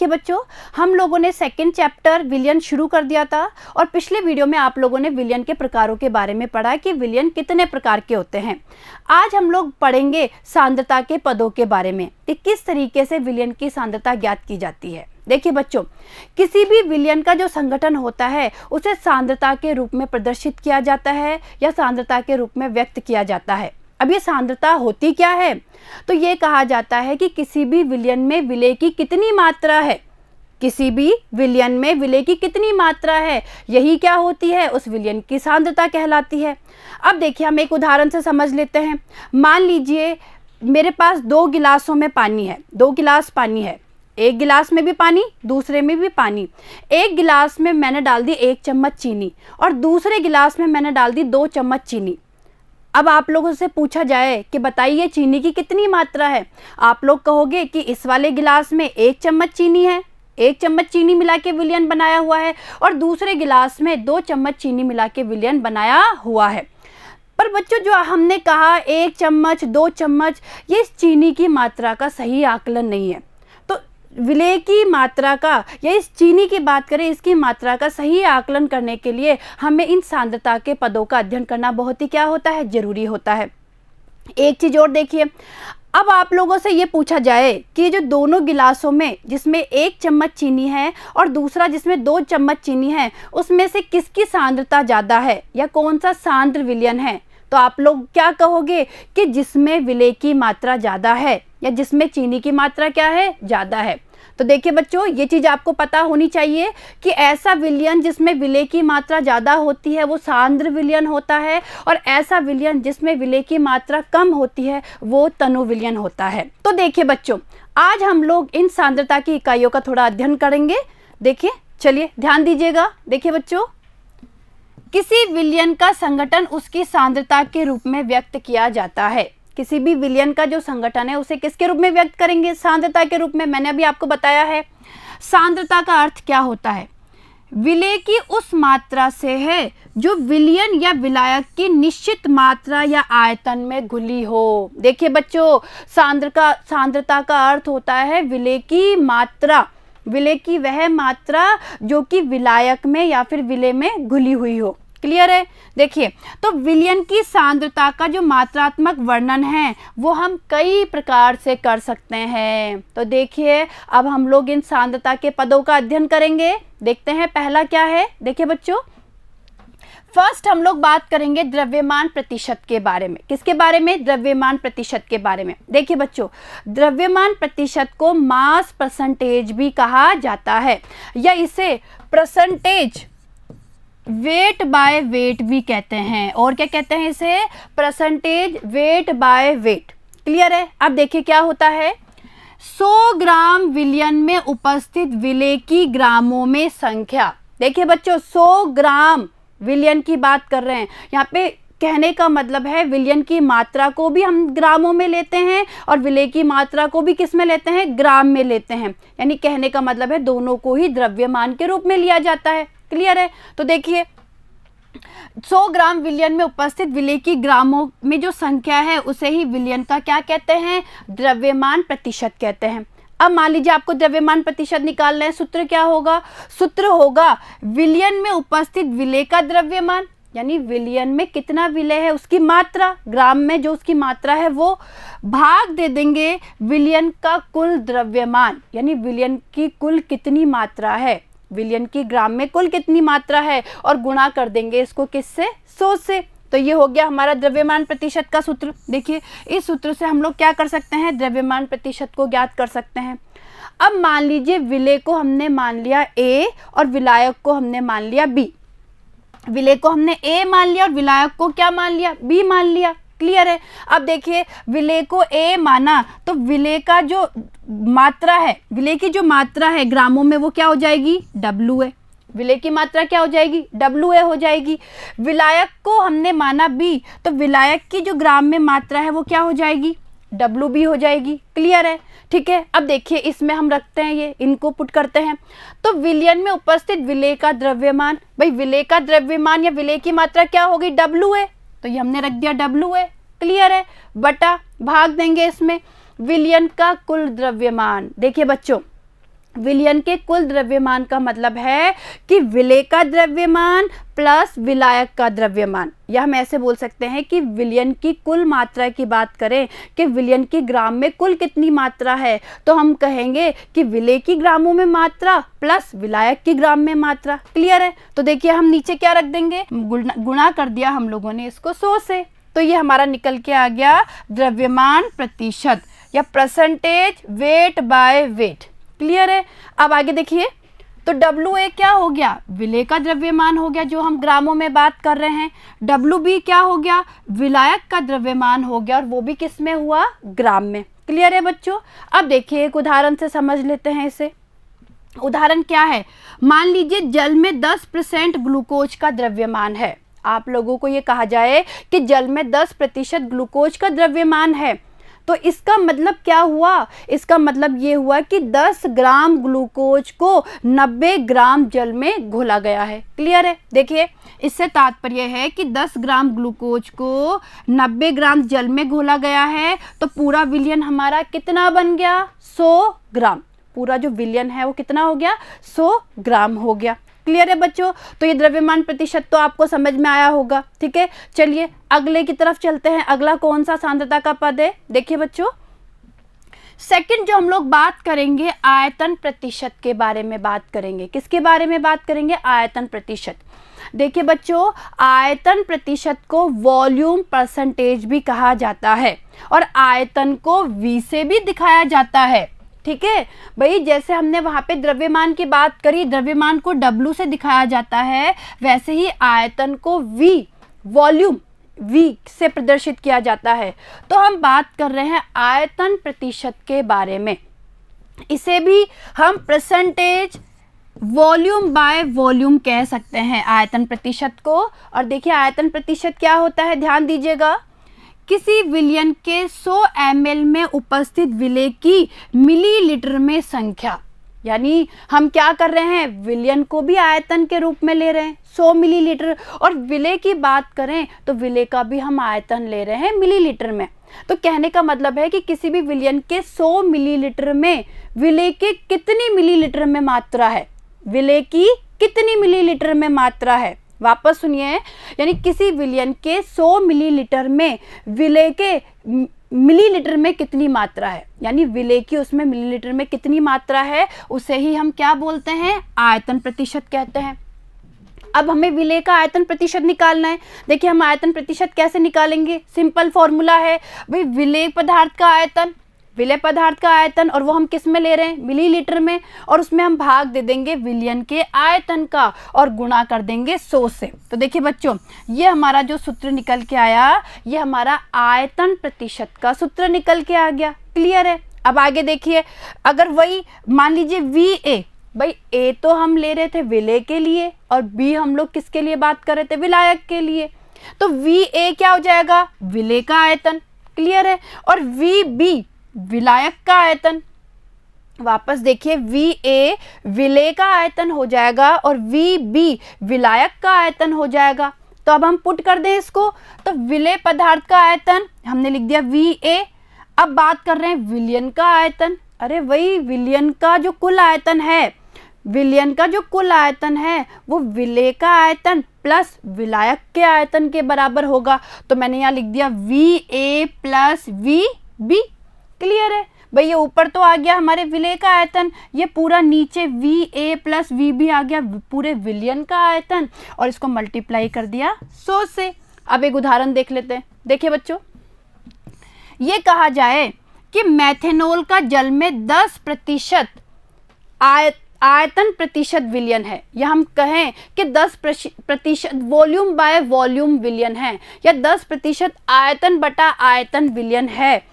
कि बच्चों हम लोगों ने सेकंड चैप्टर विलयन शुरू कर दिया था और पिछले वीडियो में आप लोगों ने विलयन के प्रकारों के बारे में पढ़ा कि विलयन कितने प्रकार के होते हैं। आज हम लोग पढ़ेंगे सांद्रता के पदों के बारे में कि किस तरीके से विलयन की सांद्रता ज्ञात की जाती है। देखिए बच्चों, किसी भी विलयन का जो संगठन होता है उसे सांद्रता के रूप में प्रदर्शित किया जाता है या सांद्रता के रूप में व्यक्त किया जाता है। अब ये सांद्रता होती क्या है? तो ये कहा जाता है कि किसी भी विलयन में विलेय की कितनी मात्रा है, किसी भी विलयन में विलेय की कितनी मात्रा है, यही क्या होती है, उस विलयन की सांद्रता कहलाती है। अब देखिए हम एक उदाहरण से समझ लेते हैं। मान लीजिए मेरे पास 2 गिलासों में पानी है, 2 गिलास पानी है, एक गिलास में भी पानी, दूसरे में भी पानी। एक गिलास में मैंने डाल दी 1 चम्मच चीनी और दूसरे गिलास में मैंने डाल दी 2 चम्मच चीनी। अब आप लोगों से पूछा जाए कि बताइए चीनी की कितनी मात्रा है, आप लोग कहोगे कि इस वाले गिलास में 1 चम्मच चीनी है, 1 चम्मच चीनी मिला के विलयन बनाया हुआ है और दूसरे गिलास में 2 चम्मच चीनी मिला के विलयन बनाया हुआ है। पर बच्चों जो हमने कहा 1 चम्मच 2 चम्मच, ये इस चीनी की मात्रा का सही आकलन नहीं है। तो विलेय की मात्रा का या इस चीनी की बात करें, इसकी मात्रा का सही आकलन करने के लिए हमें इन सांद्रता के पदों का अध्ययन करना बहुत ही क्या होता है, जरूरी होता है। एक चीज और देखिए, अब आप लोगों से ये पूछा जाए कि जो दोनों गिलासों में जिसमें 1 चम्मच चीनी है और दूसरा जिसमें 2 चम्मच चीनी है, उसमें से किसकी सांद्रता ज़्यादा है या कौन सा सांद्र विलयन है, तो आप लोग क्या कहोगे कि जिसमें विलेय की मात्रा ज़्यादा है या जिसमें चीनी की मात्रा क्या है, ज़्यादा है। तो देखिए बच्चों, ये चीज़ आपको पता होनी चाहिए कि ऐसा विलयन जिसमें विलेय की मात्रा ज़्यादा होती है वो सांद्र विलयन होता है और ऐसा विलयन जिसमें विलेय की मात्रा कम होती है वो तनु विलयन होता है। तो देखिए बच्चों, आज हम लोग इन सांद्रता की इकाइयों का थोड़ा अध्ययन करेंगे। देखिए, चलिए ध्यान दीजिएगा। देखिए बच्चों, किसी विलयन का संगठन उसकी सांद्रता के रूप में व्यक्त किया जाता है। किसी भी विलयन का जो संगठन है उसे किसके रूप में व्यक्त करेंगे, सांद्रता के रूप में। मैंने अभी आपको बताया है सांद्रता का अर्थ क्या होता है, विलेय की उस मात्रा से है जो विलयन या विलायक की निश्चित मात्रा या आयतन में घुली हो। देखिए बच्चों, सांद्रता का अर्थ होता है विलेय की मात्रा, विलेय की वह मात्रा जो कि विलायक में या फिर विलेय में घुली हुई हो। क्लियर है? देखिए, तो विलयन की सांद्रता का जो मात्रात्मक वर्णन है वो हम कई प्रकार से कर सकते हैं। तो देखिए, अब हम लोग इन सांद्रता के पदों का अध्ययन करेंगे। देखते हैं पहला क्या है। देखिए बच्चों, फर्स्ट हम लोग बात करेंगे द्रव्यमान प्रतिशत के बारे में। किसके बारे में? द्रव्यमान प्रतिशत के बारे में। देखिए बच्चों, द्रव्यमान प्रतिशत को मास परसेंटेज भी कहा जाता है या इसे परसेंटेज वेट बाय वेट भी कहते हैं। और क्या कहते हैं इसे? Percentage weight by weight. Clear है? अब देखिए क्या होता है, 100 ग्राम विलयन में उपस्थित विलेय की ग्रामों में संख्या। देखिए बच्चों, 100 ग्राम विलयन की बात कर रहे हैं। यहाँ पे कहने का मतलब है विलयन की मात्रा को भी हम ग्रामों में लेते हैं और विलेय की मात्रा को भी किस में लेते हैं, ग्राम में लेते हैं। यानी कहने का मतलब है दोनों को ही द्रव्यमान के रूप में लिया जाता है। क्लियर है? तो देखिए, 100 ग्राम विलयन में उपस्थित विलेय की ग्रामों में जो संख्या है उसे ही विलयन का क्या कहते हैं, द्रव्यमान प्रतिशत कहते हैं। अब मान लीजिए आपको द्रव्यमान प्रतिशत निकालना है, सूत्र क्या होगा? सूत्र होगा विलयन में उपस्थित विलेय का द्रव्यमान, यानी विलयन में कितना विलेय है उसकी मात्रा, ग्राम में जो उसकी मात्रा है वो, भाग दे देंगे विलयन का कुल द्रव्यमान, यानी विलयन की कुल कितनी मात्रा है, विलयन की ग्राम में कुल कितनी मात्रा है, और गुणा कर देंगे इसको किससे, 100 से। तो ये हो गया हमारा द्रव्यमान प्रतिशत का सूत्र। देखिए, इस सूत्र से हम लोग क्या कर सकते हैं, द्रव्यमान प्रतिशत को ज्ञात कर सकते हैं। अब मान लीजिए विलेय को हमने मान लिया A और विलायक को हमने मान लिया B। विलेय को हमने A मान लिया और विलायक को क्या मान लिया, B मान लिया। क्लियर है? अब देखिए, विलेय को A माना तो विलेय का जो मात्रा है, विलेय की जो मात्रा है ग्रामों में वो क्या हो जाएगी, WA। विलेय की मात्रा क्या हो जाएगी, WA हो जाएगी। विलायक को हमने माना B, तो विलायक की जो ग्राम में मात्रा है वो क्या हो जाएगी, WB हो जाएगी। क्लियर है? ठीक है। अब देखिए, इसमें हम रखते हैं ये, इनको पुट करते हैं। तो विलयन में उपस्थित विलेय का द्रव्यमान, भाई विलेय का द्रव्यमान या विलेय की मात्रा क्या होगी, WA। तो ये हमने रख दिया WA। क्लियर है? बटा भाग देंगे इसमें विलयन का कुल द्रव्यमान। देखिए बच्चों, विलयन के कुल द्रव्यमान का मतलब है कि विलेय का द्रव्यमान प्लस विलायक का द्रव्यमान, या हम ऐसे बोल सकते हैं कि विलयन की कुल मात्रा की बात करें कि विलयन की ग्राम में कुल कितनी मात्रा है, तो हम कहेंगे कि विलेय की ग्रामों में मात्रा प्लस विलायक की ग्राम में मात्रा। क्लियर है? तो देखिए हम नीचे क्या रख देंगे, गुणा कर दिया हम लोगों ने इसको 100 से, तो ये हमारा निकल के आ गया द्रव्यमान प्रतिशत या percentage weight by weight. Clear है? अब आगे देखिए, तो WA क्या हो गया, विलेय का द्रव्यमान हो गया जो हम ग्रामों में बात कर रहे हैं। WB क्या हो गया, विलायक का द्रव्यमान हो गया, और वो भी किस में हुआ, ग्राम में। क्लियर है बच्चों? अब देखिए एक उदाहरण से समझ लेते हैं इसे। उदाहरण क्या है, मान लीजिए जल में 10% ग्लूकोज का द्रव्यमान है। आप लोगों को ये कहा जाए कि जल में 10% ग्लूकोज का द्रव्यमान है, तो इसका मतलब क्या हुआ, इसका मतलब ये हुआ कि 10 ग्राम ग्लूकोज को 90 ग्राम जल में घोला गया है। क्लियर है? देखिए इससे तात्पर्य है कि 10 ग्राम ग्लूकोज को 90 ग्राम जल में घोला गया है, तो पूरा विलयन हमारा कितना बन गया, 100 ग्राम। पूरा जो विलयन है वो कितना हो गया, 100 ग्राम हो गया। क्लियर है बच्चों? तो ये द्रव्यमान प्रतिशत तो आपको समझ में आया होगा। ठीक है, चलिए अगले की तरफ चलते हैं। अगला कौन सा सांद्रता का पद है, देखिए बच्चों सेकंड जो हम लोग बात करेंगे आयतन प्रतिशत के बारे में बात करेंगे। किसके बारे में बात करेंगे, आयतन प्रतिशत। देखिए बच्चों, आयतन प्रतिशत को वॉल्यूम परसेंटेज भी कहा जाता है, और आयतन को V से भी दिखाया जाता है। ठीक है भाई, जैसे हमने वहाँ पे द्रव्यमान की बात करी, द्रव्यमान को W से दिखाया जाता है, वैसे ही आयतन को V, वॉल्यूम V से प्रदर्शित किया जाता है। तो हम बात कर रहे हैं आयतन प्रतिशत के बारे में। इसे भी हम परसेंटेज वॉल्यूम बाय वॉल्यूम कह सकते हैं आयतन प्रतिशत को। और देखिए आयतन प्रतिशत क्या होता है, ध्यान दीजिएगा, किसी विलयन के 100 ml में उपस्थित विलेय की मिलीलीटर में संख्या। यानी हम क्या कर रहे हैं, विलयन को भी आयतन के रूप में ले रहे हैं 100 मिलीलीटर, और विलेय की बात करें तो विलेय का भी हम आयतन ले रहे हैं मिलीलीटर में। तो कहने का मतलब है कि किसी भी विलयन के 100 मिलीलीटर में विलेय के कितनी मिलीलीटर में मात्रा है, विलेय की कितनी मिलीलीटर में मात्रा है। वापस सुनिए, यानी किसी विलयन के 100 मिलीलीटर में विलेय के मिलीलीटर में कितनी मात्रा है, यानी विलेय की उसमें मिलीलीटर में कितनी मात्रा है, उसे ही हम क्या बोलते हैं, आयतन प्रतिशत कहते हैं। अब हमें विलेय का आयतन प्रतिशत निकालना है। देखिए हम आयतन प्रतिशत कैसे निकालेंगे, सिंपल फॉर्मूला है भाई, विलेय पदार्थ का आयतन, विलेय पदार्थ का आयतन, और वो हम किस में ले रहे हैं, मिलीलीटर में, और उसमें हम भाग दे देंगे विलयन के आयतन का और गुणा कर देंगे 100 से। तो देखिए बच्चों, ये हमारा जो सूत्र निकल के आया, ये हमारा आयतन प्रतिशत का सूत्र निकल के आ गया। क्लियर है? अब आगे देखिए, अगर वही मान लीजिए VA, भाई A तो हम ले रहे थे विलेय के लिए, और B हम लोग किसके लिए बात कर रहे थे, विलायक के लिए, तो VA क्या हो जाएगा, विलेय का आयतन। क्लियर है? और VB विलायक का आयतन। वापस देखिए, VA विलेय का आयतन हो जाएगा और VB विलायक का आयतन हो जाएगा। तो अब हम पुट कर दें इसको, तो विलेय पदार्थ का आयतन हमने लिख दिया VA। अब बात कर रहे हैं विलयन का आयतन। अरे वही विलयन का जो कुल आयतन है, विलयन का जो कुल आयतन है वो विलेय का आयतन प्लस विलायक के आयतन के बराबर होगा। तो मैंने यहाँ लिख दिया VA प्लस VB। क्लियर है भाई, ये ऊपर तो आ गया हमारे विलेय का आयतन, ये पूरा नीचे VA प्लस VB आ गया पूरे विलयन का आयतन, और इसको मल्टीप्लाई कर दिया 100 से। अब एक उदाहरण देख लेते हैं। देखिए बच्चों, ये कहा जाए कि मेथेनॉल का जल में 10% आयतन प्रतिशत विलयन है, या हम कहें कि 10% वॉल्यूम बाय वॉल्यूम विलयन है, या 10% आयतन बटा आयतन विलयन है।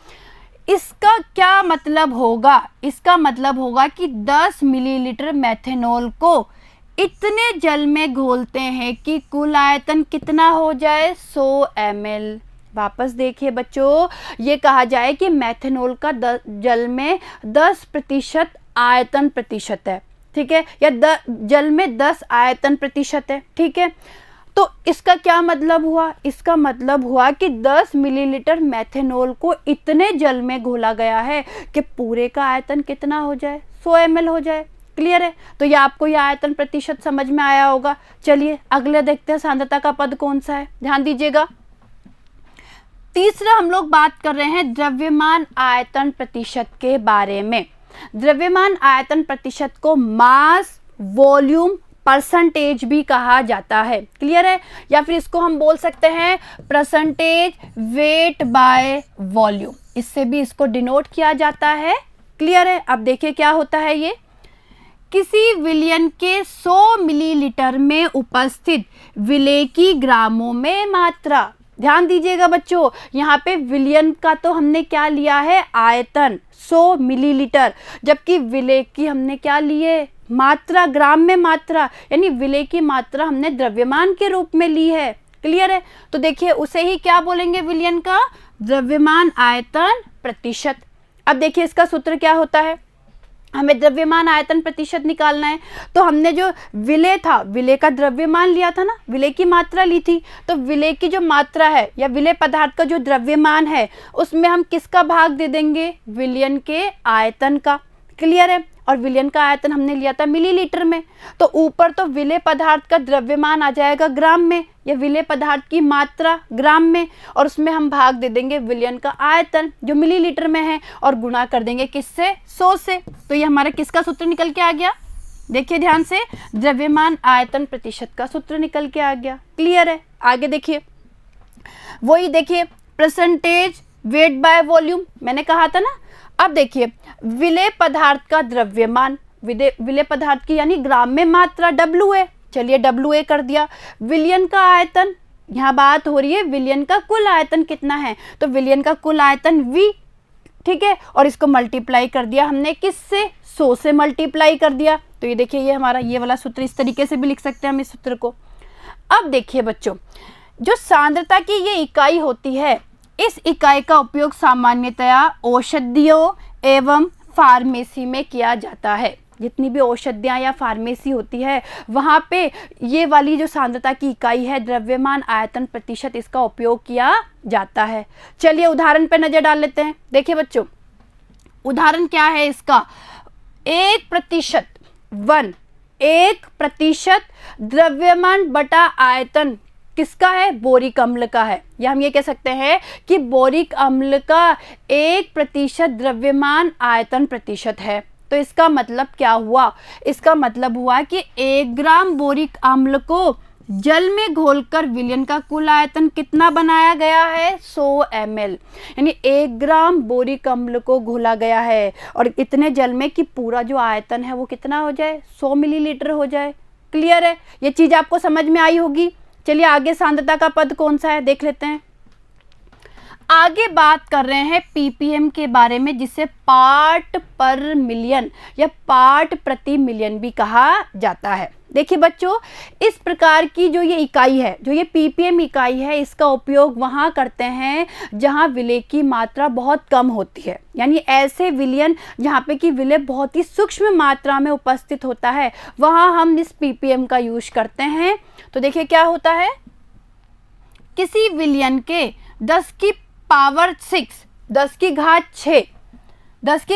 इसका क्या मतलब होगा, इसका मतलब होगा कि 10 मिलीलीटर मेथेनॉल को इतने जल में घोलते हैं कि कुल आयतन कितना हो जाए, 100 ml। वापस देखिए बच्चों, ये कहा जाए कि मेथेनॉल का जल में 10% आयतन प्रतिशत है, ठीक है, या जल में 10 आयतन प्रतिशत है, ठीक है। तो इसका क्या मतलब हुआ? इसका मतलब हुआ कि 10 मिलीलीटर मेथनॉल को इतने जल में घोला गया है कि पूरे का आयतन कितना हो जाए? 100 ml हो जाए। क्लियर है? तो ये आपको यह आयतन प्रतिशत समझ में आया होगा। चलिए अगले देखते हैं सांद्रता का पद कौन सा है, ध्यान दीजिएगा। तीसरा हम लोग बात कर रहे हैं द्रव्यमान आयतन प्रतिशत के बारे में। द्रव्यमान आयतन प्रतिशत को मास वॉल्यूम परसेंटेज भी कहा जाता है। क्लियर है? या फिर इसको हम बोल सकते हैं परसेंटेज वेट बाय वॉल्यूम, इससे भी इसको डिनोट किया जाता है। क्लियर है? अब देखिए क्या होता है ये। किसी विलयन के 100 मिलीलीटर में उपस्थित विलेय की ग्रामों में मात्रा, ध्यान दीजिएगा बच्चों, यहाँ पे विलयन का तो हमने क्या लिया है? आयतन 100 मिलीलीटर, जबकि विलेय की हमने क्या लिए? मात्रा, ग्राम में मात्रा, यानी विलेय की मात्रा हमने द्रव्यमान के रूप में ली है। क्लियर है? तो देखिए उसे ही क्या बोलेंगे विलयन का? द्रव्यमान आयतन प्रतिशत। अब देखिए इसका सूत्र क्या होता है, हमें द्रव्यमान आयतन प्रतिशत निकालना है। तो हमने जो विलेय था, विलेय का द्रव्यमान लिया था ना, विलेय की मात्रा ली थी, तो विलेय की जो मात्रा है या विलेय पदार्थ का जो द्रव्यमान है उसमें हम किसका भाग दे देंगे? विलयन के आयतन का। क्लियर है? और विलयन का आयतन हमने लिया था मिलीलीटर में, तो ऊपर तो विलेय पदार्थ का द्रव्यमान आ जाएगा ग्राम में, या विलेय पदार्थ की मात्रा ग्राम में, और उसमें हम भाग दे देंगे विलयन का आयतन जो मिलीलीटर में है, और गुणा कर देंगे किससे? 100 से। तो ये हमारा किसका सूत्र निकल के आ गया? देखिए ध्यान से, द्रव्यमान आयतन प्रतिशत का सूत्र निकल के आ गया। क्लियर है? आगे देखिए, वही देखिए परसेंटेज वेट बाय वॉल्यूम मैंने कहा था ना। अब देखिए विलेय पदार्थ का द्रव्यमान, विलेय पदार्थ की यानी ग्राम में मात्रा WA, चलिए WA कर दिया। विलयन का आयतन, यहाँ बात हो रही है विलयन का कुल आयतन कितना है, तो विलयन का कुल आयतन V, ठीक है, और इसको मल्टीप्लाई कर दिया हमने किससे? 100 से मल्टीप्लाई कर दिया। तो ये देखिए ये हमारा ये वाला सूत्र, इस तरीके से भी लिख सकते हैं हम इस सूत्र को। अब देखिए बच्चों, जो सांद्रता की ये इकाई होती है, इस इकाई का उपयोग सामान्यतया औषधियों एवं फार्मेसी में किया जाता है। जितनी भी औषधियाँ या फार्मेसी होती है वहाँ पे ये वाली जो सांद्रता की इकाई है द्रव्यमान आयतन प्रतिशत, इसका उपयोग किया जाता है। चलिए उदाहरण पे नज़र डाल लेते हैं। देखिए बच्चों उदाहरण क्या है इसका? 1% 1% द्रव्यमान बटा आयतन किसका है? बोरिक अम्ल का है। या हम ये कह सकते हैं कि बोरिक अम्ल का 1% द्रव्यमान आयतन प्रतिशत है। तो इसका मतलब क्या हुआ? इसका मतलब हुआ कि 1 ग्राम बोरिक अम्ल को जल में घोलकर विलयन का कुल आयतन कितना बनाया गया है? 100 ml, यानी 1 ग्राम बोरिक अम्ल को घोला गया है और इतने जल में कि पूरा जो आयतन है वो कितना हो जाए? 100 मिलीलीटर हो जाए। क्लियर है? ये चीज़ आपको समझ में आई होगी। चलिए आगे सांद्रता का पद कौन सा है देख लेते हैं। आगे बात कर रहे हैं ppm के बारे में, जिसे पार्ट पर मिलियन या पार्ट प्रति मिलियन भी कहा जाता है। देखिए बच्चों, इस प्रकार की जो ये इकाई है, जो ये ppm इकाई है, इसका उपयोग वहाँ करते हैं जहाँ विलेय की मात्रा बहुत कम होती है, यानी ऐसे विलयन जहाँ पे कि विलेय बहुत ही सूक्ष्म मात्रा में उपस्थित होता है, वहाँ हम इस ppm का यूज करते हैं। तो देखिए क्या होता है, किसी विलयन के 10 की पावर 6, 10 की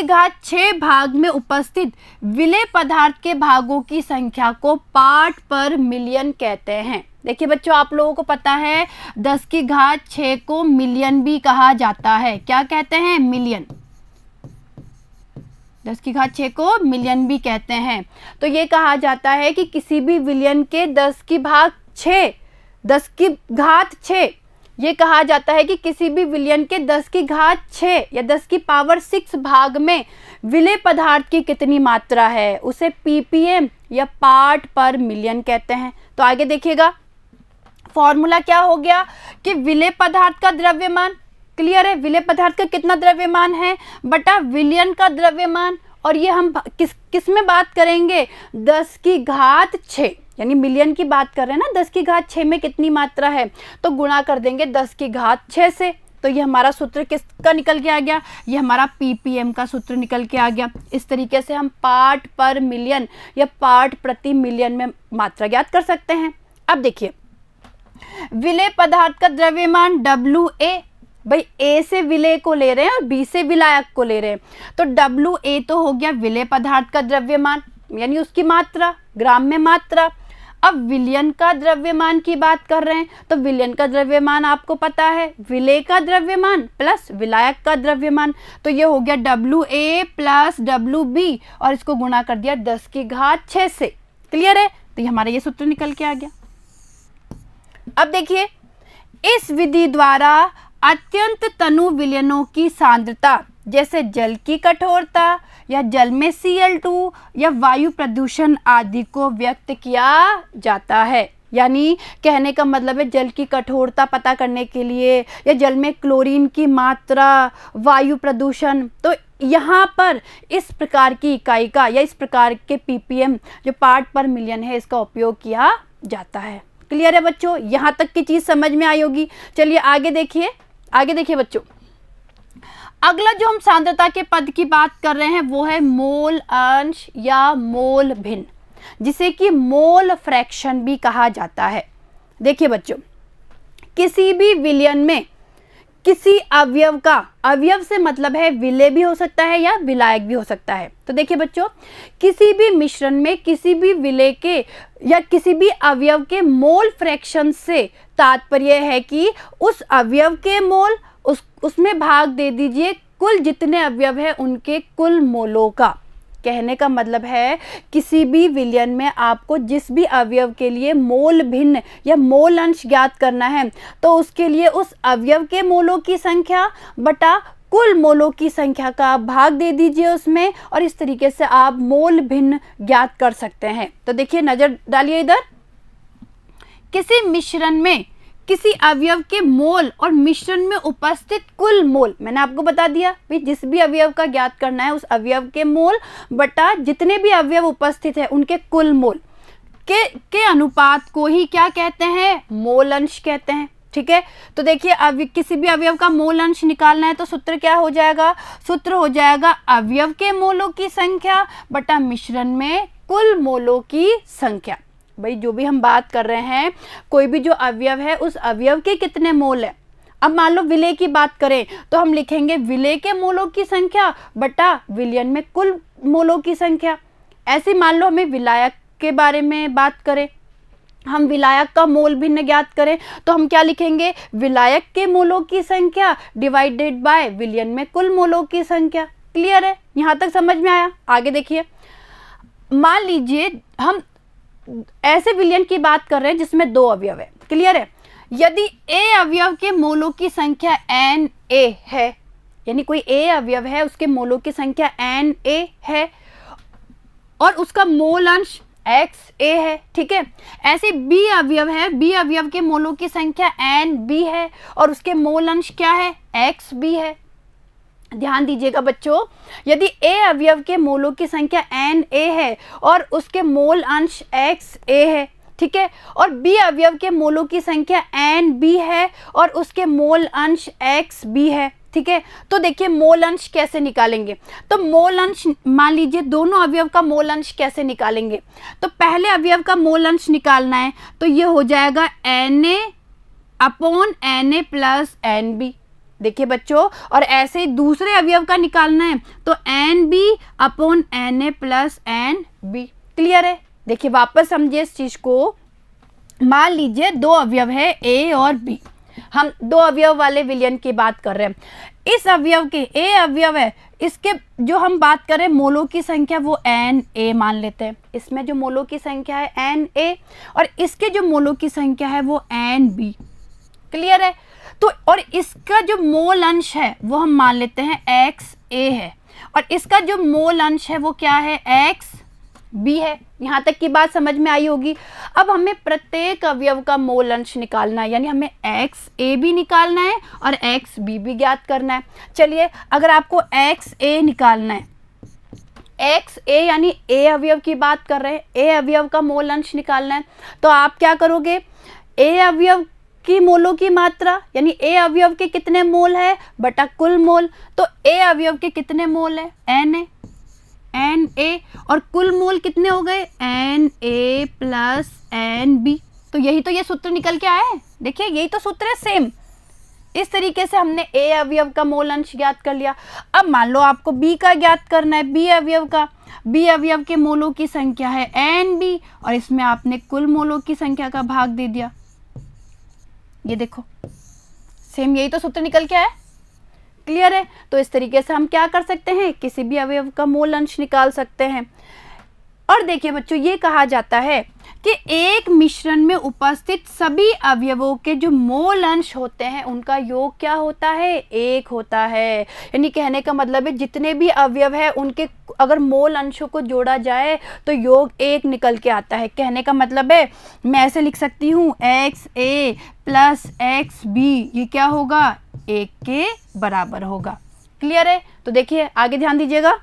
घात 6 भाग में उपस्थित विलेय पदार्थ के भागों की संख्या को पार्ट पर मिलियन कहते हैं। देखिए बच्चों, आप लोगों को पता है 10 की घात 6 को मिलियन भी कहा जाता है। क्या कहते हैं? मिलियन। 10 की घात 6 को मिलियन भी कहते हैं। तो ये कहा जाता है कि किसी भी विलयन के 10 की घात 6, ये कहा जाता है कि किसी भी विलयन के 10 की घात 6 या 10 की पावर 6 भाग में विलेय पदार्थ की कितनी मात्रा है, उसे ppm या पार्ट पर मिलियन कहते हैं। तो आगे देखिएगा, फॉर्मूला क्या हो गया कि विलेय पदार्थ का द्रव्यमान, क्लियर है, विलेय पदार्थ का कितना द्रव्यमान है बटा विलयन का द्रव्यमान, और ये हम किस में बात करेंगे? 10 की घात 6, यानी मिलियन की बात कर रहे हैं ना, 10 की घात 6 में कितनी मात्रा है, तो गुणा कर देंगे 10 की घात 6 से। तो ये हमारा सूत्र किसका निकल के आ गया? ये हमारा ppm का सूत्र निकल के आ गया। इस तरीके से हम पार्ट पर मिलियन या पार्ट प्रति मिलियन में मात्रा ज्ञात कर सकते हैं। अब देखिए, विलेय पदार्थ का द्रव्यमान WA, भाई A से विलेय को ले रहे हैं और B से विलायक को ले रहे हैं, तो WA तो हो गया विलेय पदार्थ का द्रव्यमान यानी उसकी मात्रा, ग्राम में मात्रा। अब विलयन का द्रव्यमान की बात कर रहे हैं, तो विलयन का द्रव्यमान आपको पता है, विलेय का द्रव्यमान प्लस विलायक का द्रव्यमान, तो ये हो गया WA प्लस WB और इसको गुणा कर दिया 10 की घात 6 से। क्लियर है? तो ये हमारा ये सूत्र निकल के आ गया। अब देखिए, इस विधि द्वारा अत्यंत तनु विलयनों की सांद्रता जैसे जल की कठोरता या जल में Cl2 या वायु प्रदूषण आदि को व्यक्त किया जाता है। यानी कहने का मतलब है जल की कठोरता पता करने के लिए या जल में क्लोरीन की मात्रा, वायु प्रदूषण, तो यहाँ पर इस प्रकार की इकाई का या इस प्रकार के ppm जो पार्ट पर मिलियन है इसका उपयोग किया जाता है। क्लियर है बच्चों? यहाँ तक की चीज़ समझ में आई होगी। चलिए आगे देखिए, आगे देखिए बच्चों। अगला जो हम सांद्रता के पद की बात कर रहे हैं वो है मोल अंश या मोल भिन्न, जिसे कि मोल फ्रैक्शन भी कहा जाता है। देखिए बच्चों, किसी भी विलयन में किसी अवयव का, अवयव से मतलब है विलेय भी हो सकता है या विलायक भी हो सकता है। तो देखिए बच्चों, किसी भी मिश्रण में किसी भी विलेय के या किसी भी अवयव के मोल फ्रैक्शन से तात्पर्य है कि उस अवयव के मोल उसमें भाग दे दीजिए कुल जितने अवयव है उनके कुल मोलों का। कहने का मतलब है किसी भी विलयन में आपको जिस भी अवयव के लिए मोल भिन्न या मोल अंश ज्ञात करना है तो उसके लिए उस अवयव के मोलों की संख्या बटा कुल मोलों की संख्या का आप भाग दे दीजिए उसमें, और इस तरीके से आप मोल भिन्न ज्ञात कर सकते हैं। तो देखिए, नज़र डालिए इधर, किसी मिश्रण में किसी अवयव के मोल और मिश्रण में उपस्थित कुल मोल, मैंने आपको बता दिया भाई जिस भी अवयव का ज्ञात करना है उस अवयव के मोल बटा जितने भी अवयव उपस्थित है उनके कुल मोल के अनुपात को ही क्या कहते हैं? मोल अंश कहते हैं। ठीक है, तो देखिए किसी भी अवयव का मोल अंश निकालना है तो सूत्र क्या हो जाएगा? सूत्र हो जाएगा अवयव के मोलों की संख्या बटा मिश्रण में कुल मोलों की संख्या। भाई जो भी हम बात कर रहे हैं, कोई भी जो अवयव है उस अवयव के कितने मोल है। अब मान लो विलेय की बात करें तो हम लिखेंगे विलेय के मोलों की संख्या बटा विलयन में कुल मोलों की संख्या। ऐसे मान लो हमें विलायक के बारे में बात करें, हम विलायक का मोल भिन्न ज्ञात करें तो हम क्या लिखेंगे? विलायक के मोलों की संख्या डिवाइडेड बाय विलयन में कुल मोलों की संख्या। क्लियर है? यहाँ तक समझ में आया? आगे देखिए, मान लीजिए हम ऐसे विलयन की बात कर रहे हैं जिसमें दो अवयव है। क्लियर है? यदि A अवयव के मोलों की संख्या Na है, यानी कोई A अवयव है उसके मोलों की संख्या Na है और उसका मोल अंश XA है। ठीक है, ऐसे B अवयव है, B अवयव के मोलों की संख्या Nb है और उसके मोल अंश क्या है? XB है। ध्यान दीजिएगा बच्चों, यदि A अवयव के मोलों की संख्या Na है और उसके मोल अंश XA है, ठीक है, और B अवयव के मोलों की संख्या Nb है और उसके मोल अंश XB है, ठीक है, तो देखिए मोल अंश कैसे निकालेंगे? तो मोल अंश, मान लीजिए दोनों अवयव का मोल अंश कैसे निकालेंगे? तो पहले अवयव का मोल अंश निकालना है तो ये हो जाएगा Na upon Na plus Nb। देखिए बच्चों, और ऐसे ही दूसरे अवयव का निकालना है तो Nb upon Na plus Nb। Clear है? देखिए वापस समझिए इस चीज को। मान लीजिए दो अवयव है A और B, हम दो अवयव वाले विलयन की बात कर रहे हैं। इस अवयव के A अवयव है, इसके जो हम बात करें मोलों की संख्या वो Na मान लेते हैं। इसमें जो मोलों की संख्या है Na और इसके जो मोलों की संख्या है वो Nb। क्लियर है? तो और इसका जो मोल अंश है वो हम मान लेते हैं XA है और इसका जो मोल अंश है वो क्या है? XB है। यहाँ तक की बात समझ में आई होगी। अब हमें प्रत्येक अवयव का मोल अंश निकालना है, यानी हमें XA भी निकालना है और XB भी ज्ञात करना है। चलिए, अगर आपको XA निकालना है, XA यानी A अवयव की बात कर रहे हैं, A अवयव का मोल अंश निकालना है तो आप क्या करोगे? A अवयव की मोलों की मात्रा यानी A अवयव के कितने मोल है बटा कुल मोल, तो A अवयव के कितने मोल है? Na और कुल मोल कितने हो गए? Na plus Nb। तो यही तो ये सूत्र निकल के आया है। देखिए यही तो सूत्र है सेम। इस तरीके से हमने ए अवयव का मोल अंश ज्ञात कर लिया। अब मान लो आपको बी का ज्ञात करना है, बी अवयव का। बी अवयव के मोलों की संख्या है एन बी और इसमें आपने कुल मोलों की संख्या का भाग दे दिया। ये देखो सेम यही तो सूत्र निकल के आया। क्लियर है? तो इस तरीके से हम क्या कर सकते हैं, किसी भी अवयव का मोल अंश निकाल सकते हैं। और देखिए बच्चों, ये कहा जाता है कि एक मिश्रण में उपस्थित सभी अवयवों के जो मोल अंश होते हैं उनका योग क्या होता है, 1 होता है। यानी कहने का मतलब है जितने भी अवयव है उनके अगर मोल अंशों को जोड़ा जाए तो योग 1 निकल के आता है। कहने का मतलब है मैं ऐसे लिख सकती हूँ XA प्लस XB, ये क्या होगा, 1 के बराबर होगा। क्लियर है? तो देखिए आगे ध्यान दीजिएगा।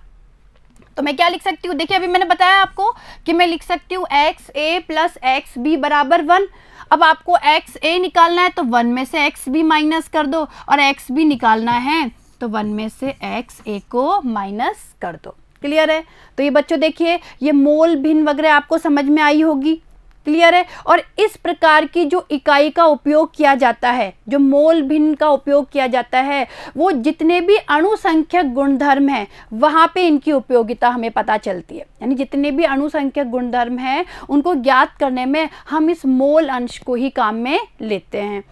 तो मैं क्या लिख सकती हूँ, देखिए अभी मैंने बताया आपको कि मैं लिख सकती हूँ XA प्लस XB बराबर 1। अब आपको XA निकालना है तो 1 में से XB माइनस कर दो, और XB निकालना है तो 1 में से XA को माइनस कर दो। क्लियर है? तो ये बच्चों देखिए ये मोल भिन्न वगैरह आपको समझ में आई होगी। क्लियर है? और इस प्रकार की जो इकाई का उपयोग किया जाता है, जो मोल भिन्न का उपयोग किया जाता है, वो जितने भी अणुसंख्यक गुणधर्म हैं वहाँ पे इनकी उपयोगिता हमें पता चलती है। यानी जितने भी अणुसंख्यक गुणधर्म हैं उनको ज्ञात करने में हम इस मोल अंश को ही काम में लेते हैं।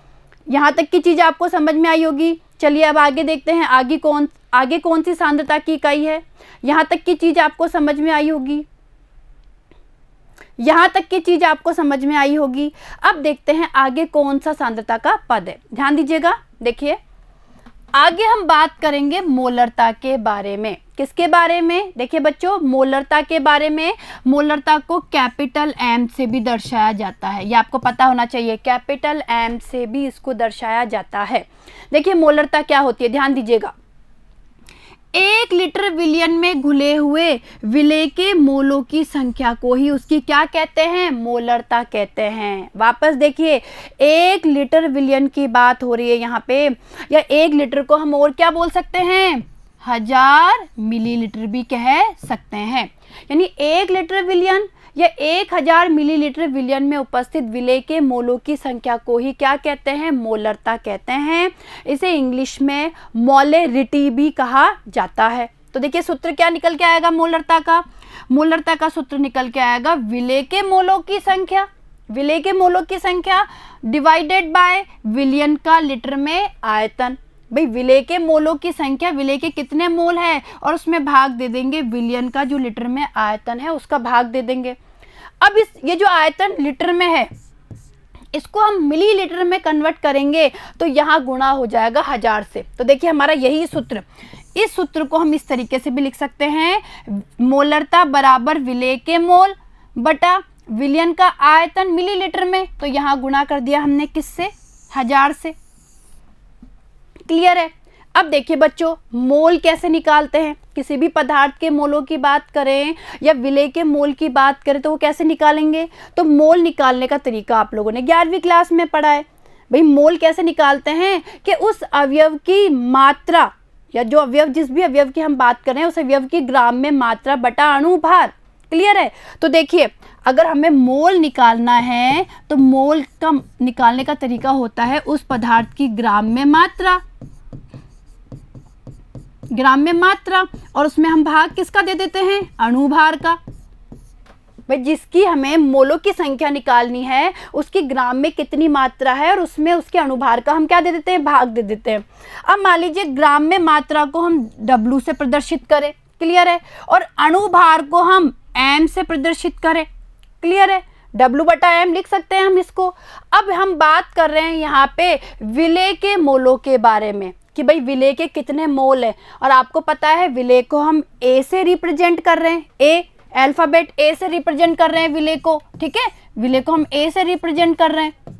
यहाँ तक की चीज़ आपको समझ में आई होगी। चलिए अब आगे देखते हैं आगे कौन सी सांद्रता की इकाई है। यहाँ तक की चीज़ आपको समझ में आई होगी। यहाँ तक की चीज आपको समझ में आई होगी। अब देखते हैं आगे कौन सा सांद्रता का पद है। ध्यान दीजिएगा। देखिए आगे हम बात करेंगे मोलरता के बारे में। किसके बारे में? देखिए बच्चों मोलरता के बारे में। मोलरता को कैपिटल M से भी दर्शाया जाता है, ये आपको पता होना चाहिए। कैपिटल M से भी इसको दर्शाया जाता है। देखिए मोलरता क्या होती है, ध्यान दीजिएगा। 1 लीटर विलयन में घुले हुए विलेय के मोलों की संख्या को ही उसकी क्या कहते हैं, मोलरता कहते हैं। वापस देखिए 1 लीटर विलयन की बात हो रही है यहाँ पे, या 1 लीटर को हम और क्या बोल सकते हैं, 1000 मिलीलीटर भी कह सकते हैं। यानी 1 लीटर विलयन या 1000 मिलीलीटर विलयन में उपस्थित विलेय के मोलों की संख्या को ही क्या कहते हैं, मोलरता कहते हैं। इसे इंग्लिश में मोलेरिटी भी कहा जाता है। तो देखिए सूत्र क्या निकल के आएगा मोलरता का। मोलरता का सूत्र निकल के आएगा विलेय के मोलों की संख्या, विलेय के मोलों की संख्या डिवाइडेड बाय विलयन का लीटर में आयतन। भाई विलेय के मोलों की संख्या, विलेय के कितने मोल है और उसमें भाग दे देंगे विलयन का जो लीटर में आयतन है उसका भाग दे देंगे। अब ये जो आयतन लीटर में है इसको हम मिलीलीटर में कन्वर्ट करेंगे तो यहाँ गुणा हो जाएगा 1000 से। तो देखिए हमारा यही सूत्र, इस सूत्र को हम इस तरीके से भी लिख सकते हैं, मोलरता बराबर विलेय के मोल बटा विलयन का आयतन मिलीलीटर में। तो यहाँ गुणा कर दिया हमने किससे, 1000 से। क्लियर है? अब देखिए बच्चों मोल कैसे निकालते हैं। किसी भी पदार्थ के मोलों की बात करें या विलेय के मोल की बात करें तो वो कैसे निकालेंगे। तो मोल निकालने का तरीका आप लोगों ने 11वीं क्लास में पढ़ा है। भाई मोल कैसे निकालते हैं कि उस अवयव की मात्रा, या जो अवयव, जिस भी अवयव की हम बात कर रहे हैं उस अवयव की ग्राम में मात्रा बटा अणुभार। क्लियर है? तो देखिए अगर हमें मोल निकालना है तो मोल का निकालने का तरीका होता है उस पदार्थ की ग्राम में मात्रा, ग्राम में मात्रा, और उसमें हम भाग किसका दे देते हैं, अणुभार का। भाई जिसकी हमें मोलों की संख्या निकालनी है उसकी ग्राम में कितनी मात्रा है और उसमें उसके अणुभार का हम क्या दे देते हैं, भाग दे देते हैं। अब मान लीजिए ग्राम में मात्रा को हम W से प्रदर्शित करें। क्लियर है? और अणुभार को हम M से प्रदर्शित करें। क्लियर है? W बटा M लिख सकते हैं हम इसको। अब हम बात कर रहे हैं यहाँ पे विलेय के मोलों के बारे में कि भाई विलेय के कितने मोल है, और आपको पता है विलेय को हम A से रिप्रेजेंट कर रहे हैं, A अल्फाबेट A से रिप्रेजेंट कर रहे हैं विलेय को। ठीक है, विलेय को हम A से रिप्रेजेंट कर रहे हैं।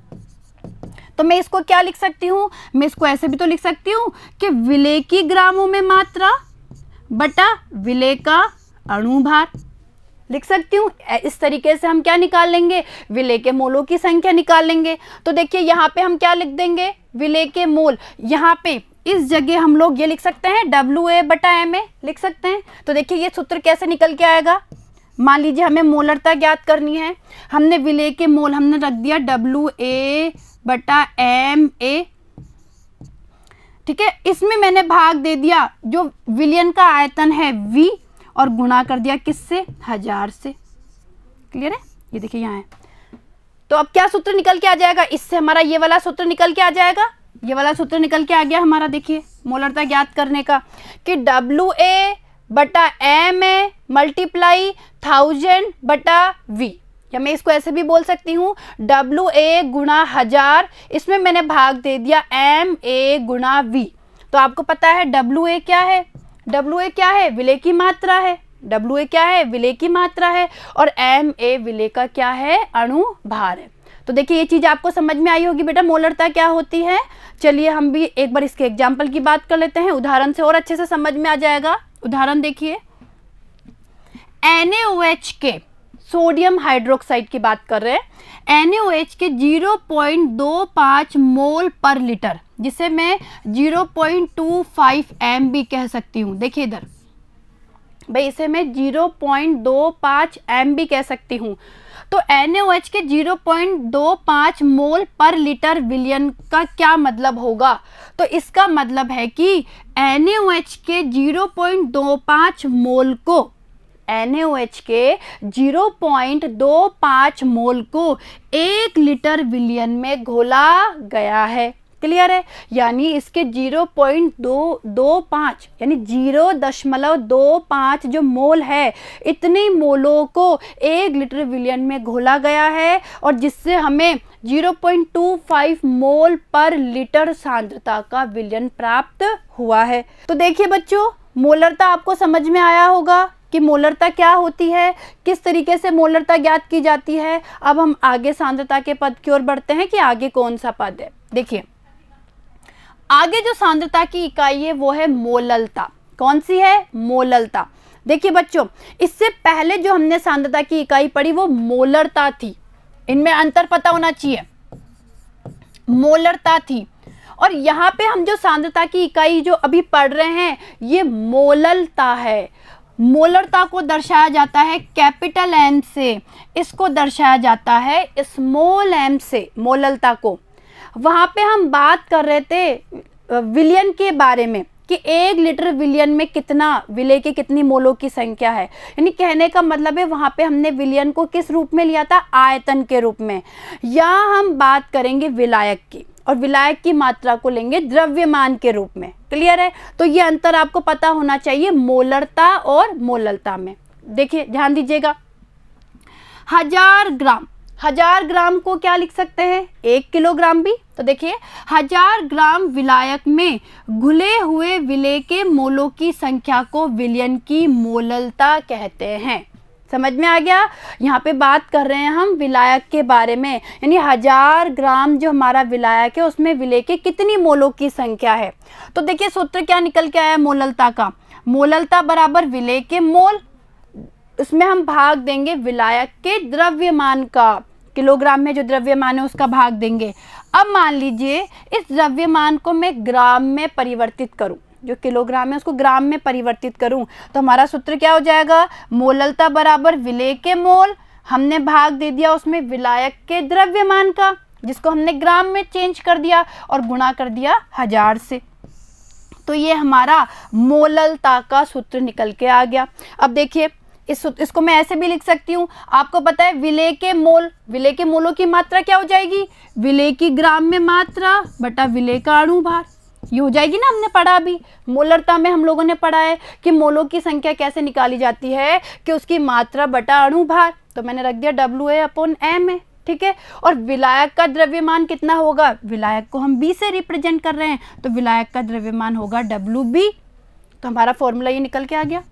तो मैं इसको क्या लिख सकती हूँ, मैं इसको ऐसे भी तो लिख सकती हूँ कि विलेय की ग्रामों में मात्रा बटा विलेय का अणुभार लिख सकती हूँ। इस तरीके से हम क्या निकाल लेंगे, विलेय के मोलों की संख्या निकाल लेंगे। तो देखिए यहाँ पे हम क्या लिख देंगे, विलेय के मोल, यहाँ पे इस जगह हम लोग ये लिख सकते हैं WA बटा MA लिख सकते हैं। तो देखिए ये सूत्र कैसे निकल के आएगा, मान लीजिए हमें मोलरता ज्ञात करनी है, हमने विलेय के मोल हमने रख दिया WA/MA, ठीक है। इसमें मैंने भाग दे दिया जो विलयन का आयतन है V और गुणा कर दिया किससे, 1000 से। क्लियर है, ये देखिए यहाँ है। तो अब क्या सूत्र निकल के आ जाएगा, इससे हमारा ये वाला सूत्र निकल के आ जाएगा, ये वाला सूत्र निकल के आ गया हमारा। देखिए मोलरता ज्ञात करने का कि WA/MA मल्टीप्लाई 1000/V, या मैं इसको ऐसे भी बोल सकती हूँ WA गुणा 1000, इसमें मैंने भाग दे दिया MA गुणा V। तो आपको पता है WA क्या है, WA क्या है, विलेय की मात्रा है, WA क्या है, विलेय की मात्रा है, और MA विलेय का क्या है, अणु भार है। तो देखिए ये चीज़ आपको समझ में आई होगी बेटा मोलरता क्या होती है। चलिए हम भी एक बार इसके एग्जाम्पल की बात कर लेते हैं, उदाहरण से और अच्छे से समझ में आ जाएगा। उदाहरण देखिए, NaOH के सोडियम हाइड्रोक्साइड की बात कर रहे हैं, NaOH के 0.25 मोल पर लीटर, जिसे मैं 0.25 MB कह सकती हूँ। देखिए इधर भाई, इसे मैं 0.25 MB कह सकती हूँ। तो NaOH के 0.25 मोल पर लीटर विलयन का क्या मतलब होगा, तो इसका मतलब है कि NaOH के 0.25 मोल को, NaOH के 0.25 मोल को 1 लीटर विलयन में घोला गया है। क्लियर है, यानी इसके 0.225 यानी 0.25 जो मोल है, इतने मोलों को 1 लीटर विलयन में घोला गया है, और जिससे हमें 0.25 मोल पर लीटर सांद्रता का विलयन प्राप्त हुआ है। तो देखिए बच्चों, मोलरता आपको समझ में आया होगा कि मोलरता क्या होती है, किस तरीके से मोलरता ज्ञात की जाती है। अब हम आगे सांद्रता के पद की ओर बढ़ते हैं कि आगे कौन सा पद है। देखिए आगे जो सांद्रता की इकाई है वो है मोललता। कौन सी है, मोललता। देखिए बच्चों, इससे पहले जो हमने सांद्रता की इकाई पढ़ी वो मोलरता थी, इनमें अंतर पता होना चाहिए, मोलरता थी। और यहाँ पे हम जो सांद्रता की इकाई जो अभी पढ़ रहे हैं ये मोललता है। मोलरता को दर्शाया जाता है कैपिटल M से, इसको दर्शाया जाता है स्मॉल m से, मोललता को। वहाँ पे हम बात कर रहे थे विलयन के बारे में कि 1 लीटर विलयन में कितना, विलेय के कितनी मोलों की संख्या है। यानी कहने का मतलब है वहाँ पे हमने विलयन को किस रूप में लिया था, आयतन के रूप में। यहाँ हम बात करेंगे विलायक की, और विलायक की मात्रा को लेंगे द्रव्यमान के रूप में। क्लियर है, तो ये अंतर आपको पता होना चाहिए मोलरता और मोललता में। देखिए ध्यान दीजिएगा, 1000 ग्राम, 1000 ग्राम को क्या लिख सकते हैं, 1 किलोग्राम भी। तो देखिए 1000 ग्राम विलायक में घुले हुए विलेय के मोलों की संख्या को विलयन की मोललता कहते हैं। समझ में आ गया, यहाँ पे बात कर रहे हैं हम विलायक के बारे में, यानी 1000 ग्राम जो हमारा विलायक है उसमें विलेय के कितनी मोलों की संख्या है। तो देखिए सूत्र क्या निकल के आया मोललता का, मोललता बराबर विलेय के मोल, उसमें हम भाग देंगे विलायक के द्रव्यमान का, किलोग्राम में जो द्रव्यमान है उसका भाग देंगे। अब मान लीजिए इस द्रव्यमान को मैं ग्राम में परिवर्तित करूं, जो किलोग्राम है उसको ग्राम में परिवर्तित करूं, तो हमारा सूत्र क्या हो जाएगा, मोललता बराबर विलेय के मोल, हमने भाग दे दिया उसमें विलायक के द्रव्यमान का, जिसको हमने ग्राम में चेंज कर दिया, और गुणा कर दिया 1000 से। तो ये हमारा मोललता का सूत्र निकल के आ गया। अब देखिए इसको मैं ऐसे भी लिख सकती हूँ, आपको पता है विलेय के मोल, विलेय के मोलों की मात्रा क्या हो जाएगी, विलेय की ग्राम में मात्रा बटा विलेय का अणु भार, ये हो जाएगी ना। हमने पढ़ा अभी मोलरता में, हम लोगों ने पढ़ा है कि मोलों की संख्या कैसे निकाली जाती है, कि उसकी मात्रा बटा अणु भार। तो मैंने रख दिया WA/MA, ठीक है। और विलायक का द्रव्यमान कितना होगा, विलायक को हम B से रिप्रेजेंट कर रहे हैं, तो विलायक का द्रव्यमान होगा WB। तो हमारा फॉर्मूला ये निकल के आ गया,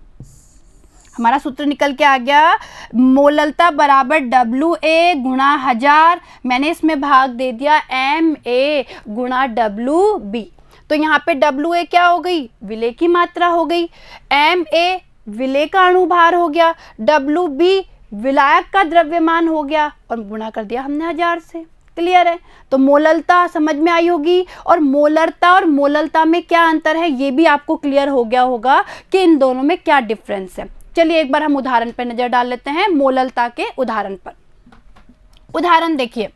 हमारा सूत्र निकल के आ गया, मोललता बराबर WA गुणा 1000, मैंने इसमें भाग दे दिया MA गुणा WB। तो यहाँ पे WA क्या हो गई, विलेय की मात्रा हो गई, MA विलेय का अणु भार हो गया, WB विलायक का द्रव्यमान हो गया, और गुणा कर दिया हमने 1000 से। क्लियर है, तो मोललता समझ में आई होगी, और मोलरता और मोललता में क्या अंतर है ये भी आपको क्लियर हो गया होगा कि इन दोनों में क्या डिफरेंस है। चलिए एक बार हम उदाहरण पर नजर डाल लेते हैं, मोललता के उदाहरण पर। उदाहरण देखिए,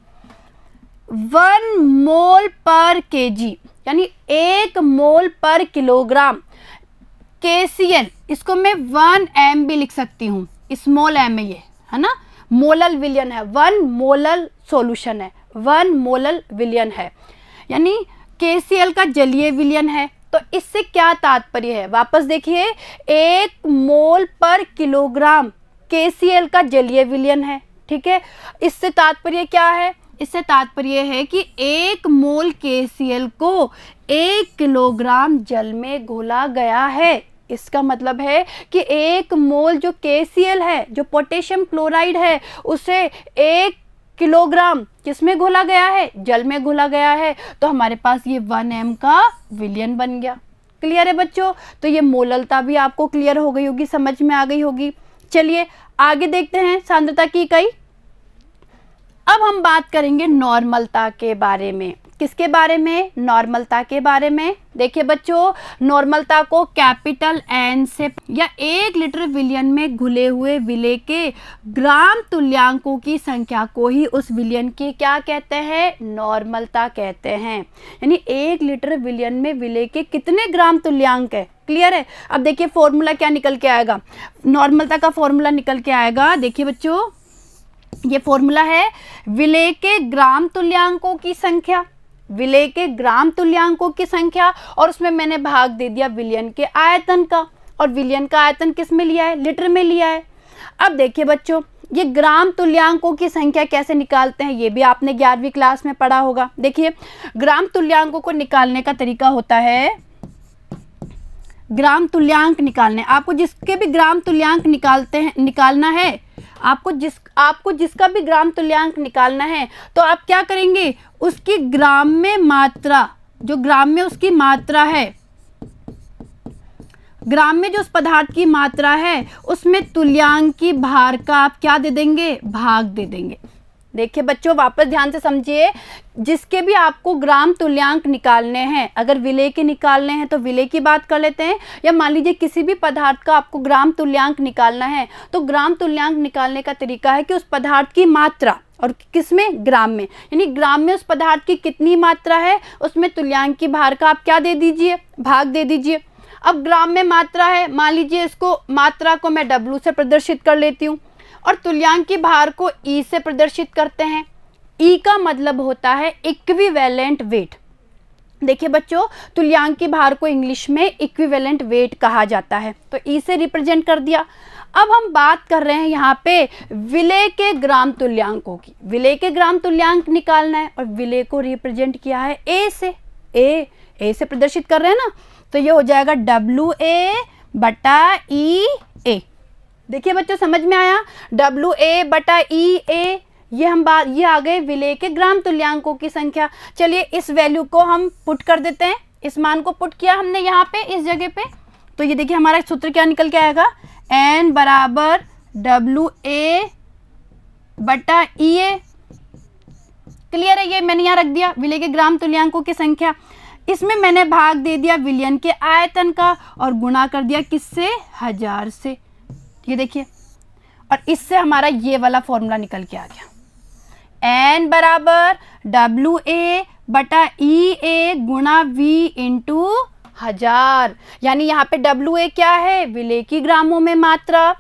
1 मोल पर केजी, यानी 1 मोल पर किलोग्राम KCl, इसको मैं 1 m भी लिख सकती हूँ, स्मॉल m है ये, है ना, मोलल विलयन है, 1 मोलल सॉल्यूशन है, 1 मोलल विलयन है, यानी KCl का जलीय विलयन है। तो इससे क्या तात्पर्य है, वापस देखिए, 1 मोल पर किलोग्राम KCl का जलीय विलयन है, ठीक है। इससे तात्पर्य क्या है, इससे तात्पर्य है कि 1 मोल KCl को 1 किलोग्राम जल में घोला गया है। इसका मतलब है कि 1 मोल जो KCl है, जो पोटेशियम क्लोराइड है, उसे 1 किलोग्राम किसमें घोला गया है, जल में घोला गया है। तो हमारे पास ये 1 m का विलयन बन गया। क्लियर है बच्चों? तो ये मोललता भी आपको क्लियर हो गई होगी, समझ में आ गई होगी। चलिए आगे देखते हैं सांद्रता की इकाई। अब हम बात करेंगे नॉर्मलता के बारे में। किसके बारे में? नॉर्मलता के बारे में। देखिए बच्चों, नॉर्मलता को कैपिटल N से या 1 लीटर विलयन में घुले हुए विलेय के ग्राम तुल्यांकों की संख्या को ही उस विलयन की क्या कहते हैं? नॉर्मलता कहते हैं। यानी 1 लीटर विलयन में विलेय के कितने ग्राम तुल्यांक है। क्लियर है? अब देखिए फॉर्मूला क्या निकल के आएगा, नॉर्मलता का फॉर्मूला निकल के आएगा। देखिए बच्चों, ये फॉर्मूला है विलेय के ग्राम तुल्यांकों की संख्या, विलेय के ग्राम तुल्यांकों की संख्या, और उसमें मैंने भाग दे दिया विलयन के आयतन का, और विलयन का आयतन किस में लिया है? लीटर में लिया है। अब देखिए बच्चों, ये ग्राम तुल्यांकों की संख्या कैसे निकालते हैं, ये भी आपने 11वीं क्लास में पढ़ा होगा। देखिए, ग्राम तुल्यांकों को निकालने का तरीका होता है, ग्राम तुल्यांक निकालने, आपको जिसके भी ग्राम तुल्यांक निकालना है, आपको जिसका भी ग्राम तुल्यांक निकालना है, तो आप क्या करेंगे, उसकी ग्राम में मात्रा, जो ग्राम में उसकी मात्रा है, ग्राम में जो उस पदार्थ की मात्रा है, उसमें तुल्यांक की भार का आप क्या दे देंगे? भाग दे देंगे। देखिए बच्चों, वापस ध्यान से समझिए, जिसके भी आपको ग्राम तुल्यांक निकालने हैं, अगर विलेय के निकालने हैं तो विलेय की बात कर लेते हैं, या मान लीजिए किसी भी पदार्थ का आपको ग्राम तुल्यांक निकालना है, तो ग्राम तुल्यांक निकालने का तरीका है कि उस पदार्थ की मात्रा, और किसमें? ग्राम में, यानी ग्राम में उस पदार्थ की कितनी मात्रा है, उसमें तुल्यांक की भार का आप क्या दे दीजिए? भाग दे दीजिए। अब ग्राम में मात्रा है, मान लीजिए इसको मात्रा को मैं W से प्रदर्शित कर लेती हूँ, और तुल्यांक की भार को E से प्रदर्शित करते हैं। E का मतलब होता है इक्विवेलेंट वेट। देखिए बच्चों, तुल्यांक की भार को इंग्लिश में इक्विवेलेंट वेट कहा जाता है, तो E से रिप्रेजेंट कर दिया। अब हम बात कर रहे हैं यहाँ पे विलेय के ग्राम तुल्यांकों की। विलेय के ग्राम तुल्यांक निकालना है, और विलेय को रिप्रेजेंट किया है A से, A से प्रदर्शित कर रहे हैं ना, तो ये हो जाएगा WA/EA। देखिए बच्चों, समझ में आया? WA/EA, ये आ गए विलेय के ग्राम तुल्यांकों की संख्या। चलिए इस वैल्यू को हम पुट कर देते हैं, इस मान को पुट किया हमने यहाँ पे इस जगह पे, तो ये देखिए हमारा सूत्र क्या निकल के आएगा, N बराबर WA/EA। क्लियर है? ये मैंने यहाँ रख दिया विलेय के ग्राम तुल्यांकों की संख्या, इसमें मैंने भाग दे दिया विलयन के आयतन का, और गुणा कर दिया किससे? 1000 से। ये देखिए, और इससे हमारा ये वाला फॉर्मूला निकल के आ गया, N बराबर WA/EA गुणा V इंटू 1000। यानी यहाँ पे WA क्या है? विलेय की ग्रामों में मात्रा,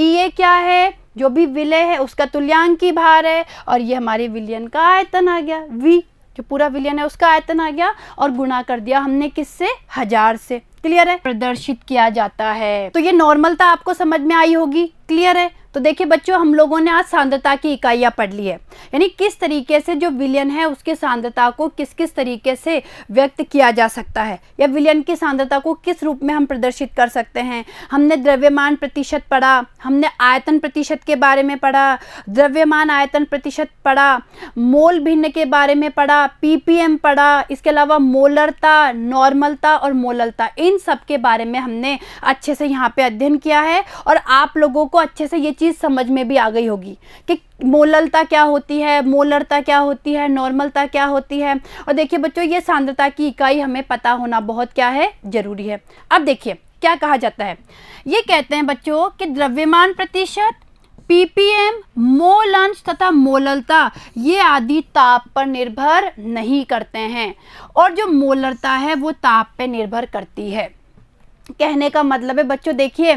EA क्या है? जो भी विलेय है उसका तुल्यांक की भार है, और ये हमारे विलयन का आयतन आ गया, V जो पूरा विलयन है उसका आयतन आ गया, और गुणा कर दिया हमने किससे? 1000 से। क्लियर है? प्रदर्शित किया जाता है। तो ये नॉर्मलता आपको समझ में आई होगी। क्लियर है? तो देखिए बच्चों, हम लोगों ने आज सांद्रता की इकाइयाँ पढ़ ली है, यानी किस तरीके से जो विलयन है उसके सांद्रता को किस किस तरीके से व्यक्त किया जा सकता है, या विलयन की सांद्रता को किस रूप में हम प्रदर्शित कर सकते हैं। हमने द्रव्यमान प्रतिशत पढ़ा, हमने आयतन प्रतिशत के बारे में पढ़ा, द्रव्यमान आयतन प्रतिशत पढ़ा, मोल भिन्न के बारे में पढ़ा, ppm पढ़ा, इसके अलावा मोलरता, नॉर्मलता और मोललता, इन सब के बारे में हमने अच्छे से यहाँ पे अध्ययन किया है, और आप लोगों को अच्छे से ये चीज़ समझ में भी आ गई होगी कि मोललता क्या होती है, मोलरता क्या होती है, नॉर्मलता क्या होती है। और देखिए बच्चों, ये सांद्रता की इकाई हमें पता होना बहुत क्या है? जरूरी है। अब देखिए क्या कहा जाता है? ये कहते हैं बच्चों कि द्रव्यमान प्रतिशत, ppm, मोल अंश तथा मोलरता ये आदि ताप पर निर्भर नहीं करते हैं, और जो मोलरता है वो ताप पर निर्भर करती है। कहने का मतलब है बच्चों, देखिए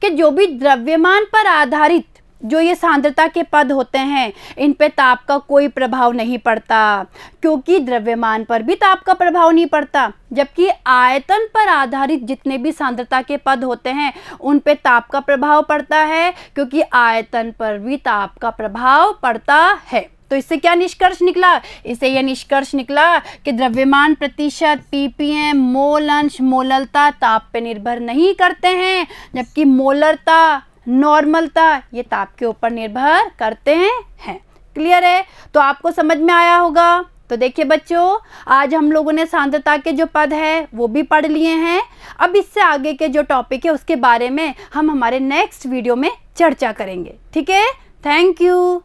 कि जो भी द्रव्यमान पर आधारित जो ये सांद्रता के पद होते हैं, इन पे ताप का कोई प्रभाव नहीं पड़ता, क्योंकि द्रव्यमान पर भी ताप का प्रभाव नहीं पड़ता। जबकि आयतन पर आधारित जितने भी सांद्रता के पद होते हैं उन पे ताप का प्रभाव पड़ता है, क्योंकि आयतन पर भी ताप का प्रभाव पड़ता है। तो इससे क्या निष्कर्ष निकला? इससे यह निष्कर्ष निकला कि द्रव्यमान प्रतिशत, ppm, मोल अंश, मोलरता ताप पे निर्भर नहीं करते हैं, जबकि मोलरता, नॉर्मलता ये ताप के ऊपर निर्भर करते हैं। क्लियर है? तो आपको समझ में आया होगा। तो देखिए बच्चों, आज हम लोगों ने सांद्रता के जो पद है वो भी पढ़ लिए हैं। अब इससे आगे के जो टॉपिक है उसके बारे में हम हमारे नेक्स्ट वीडियो में चर्चा करेंगे। ठीक है? Thank you.